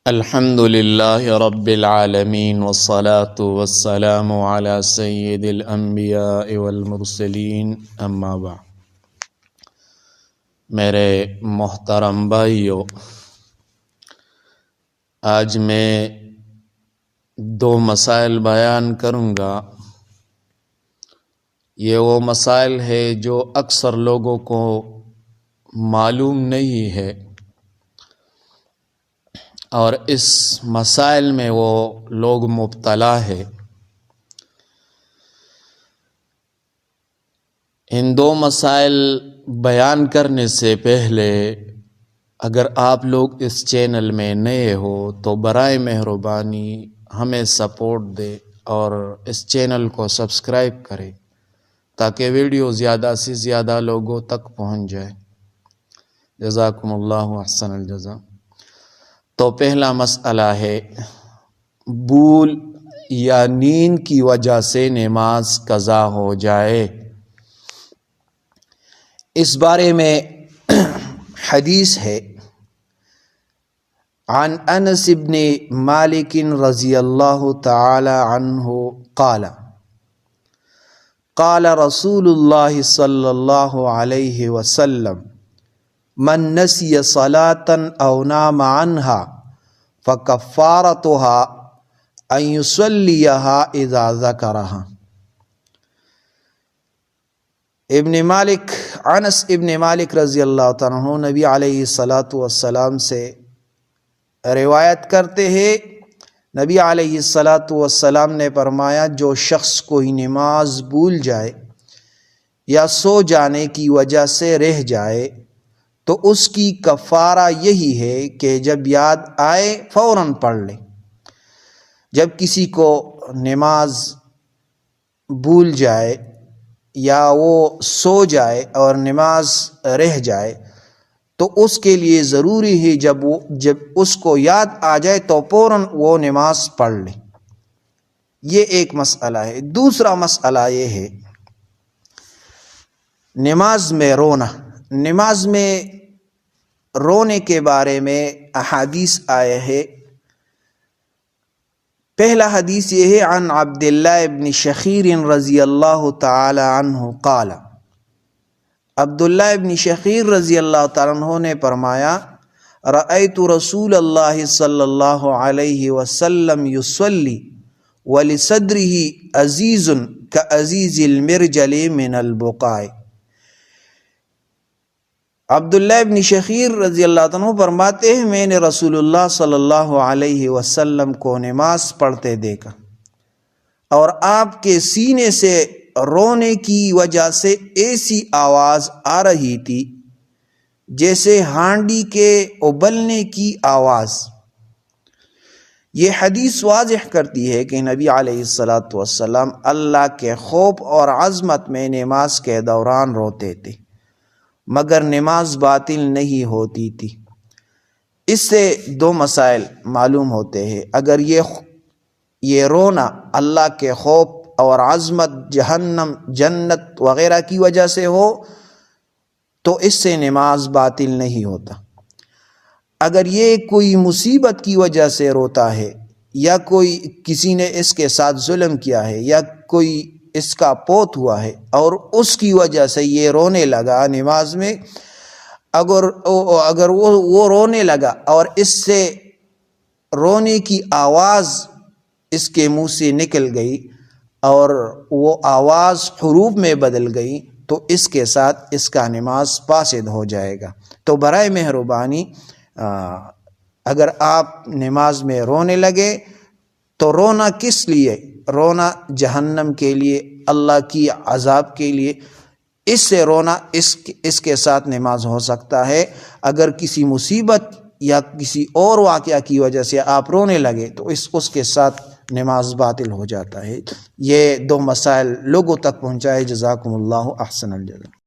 الحمد للہ رب العالمین والصلاة والسلام علی سید الانبیاء والمرسلین اما بعد۔ میرے محترم بھائیو، آج میں دو مسائل بیان کروں گا۔ یہ وہ مسائل ہے جو اکثر لوگوں کو معلوم نہیں ہے، اور اس مسائل میں وہ لوگ مبتلا ہے۔ ان دو مسائل بیان کرنے سے پہلے اگر آپ لوگ اس چینل میں نئے ہو تو برائے مہربانی ہمیں سپورٹ دے اور اس چینل کو سبسکرائب کرے تاکہ ویڈیو زیادہ سے زیادہ لوگوں تک پہنچ جائے۔ جزاکم اللہ احسن الجزا۔ تو پہلا مسئلہ ہے، بھول یا نیند کی وجہ سے نماز قضا ہو جائے۔ اس بارے میں حدیث ہے، عن انس بن مالک رضی اللہ تعالی عنہ قال قال رسول اللہ صلی اللہ علیہ وسلم من نسی صلاة او نام عنها فکفارتها ان یصلیها اذا ذکرها۔ انس ابن مالک رضی اللہ تعالیٰ عنہ نبی علیہ السلام سے روایت کرتے ہیں، نبی علیہ السلام نے فرمایا، جو شخص کوئی نماز بھول جائے یا سو جانے کی وجہ سے رہ جائے تو اس کی کفارہ یہی ہے کہ جب یاد آئے فوراً پڑھ لے۔ جب کسی کو نماز بھول جائے یا وہ سو جائے اور نماز رہ جائے تو اس کے لیے ضروری ہے جب اس کو یاد آ جائے تو فوراً وہ نماز پڑھ لے۔ یہ ایک مسئلہ ہے۔ دوسرا مسئلہ یہ ہے، نماز میں رونا۔ نماز میں رونے کے بارے میں احادیث آئے ہیں۔ پہلا حدیث یہ ہے، عن عبداللہ ابن شخیر رضی اللہ تعالی عنہ قال، عبداللہ ابن شخیر رضی اللہ تعالیٰ عنہ نے فرمایا، رأیت رسول اللہ صلی اللہ علیہ وسلم یصلی ولصدرہ عزیز کعزیز المرجل من البقاء۔ عبداللہ ابن شخیر رضی اللہ عنہ فرماتے ہیں، میں نے رسول اللہ صلی اللہ علیہ وسلم کو نماز پڑھتے دیکھا اور آپ کے سینے سے رونے کی وجہ سے ایسی آواز آ رہی تھی جیسے ہانڈی کے ابلنے کی آواز۔ یہ حدیث واضح کرتی ہے کہ نبی علیہ السلام اللہ کے خوف اور عظمت میں نماز کے دوران روتے تھے، مگر نماز باطل نہیں ہوتی تھی۔ اس سے دو مسائل معلوم ہوتے ہیں۔ اگر یہ رونا اللہ کے خوف اور عظمت، جہنم، جنت وغیرہ کی وجہ سے ہو تو اس سے نماز باطل نہیں ہوتا۔ اگر یہ کوئی مصیبت کی وجہ سے روتا ہے یا کسی نے اس کے ساتھ ظلم کیا ہے یا کوئی اس کا پوت ہوا ہے اور اس کی وجہ سے یہ رونے لگا نماز میں، اگر وہ رونے لگا اور اس سے رونے کی آواز اس کے منہ سے نکل گئی اور وہ آواز حروف میں بدل گئی تو اس کے ساتھ اس کا نماز فاسد ہو جائے گا۔ تو برائے مہربانی اگر آپ نماز میں رونے لگے تو رونا کس لیے؟ رونا جہنم کے لیے، اللہ کی عذاب کے لیے۔ اس سے رونا اس کے ساتھ نماز ہو سکتا ہے۔ اگر کسی مصیبت یا کسی اور واقعہ کی وجہ سے آپ رونے لگے تو اس کے ساتھ نماز باطل ہو جاتا ہے۔ یہ دو مسائل لوگوں تک پہنچائے۔ جزاکم اللہ احسن الجزا۔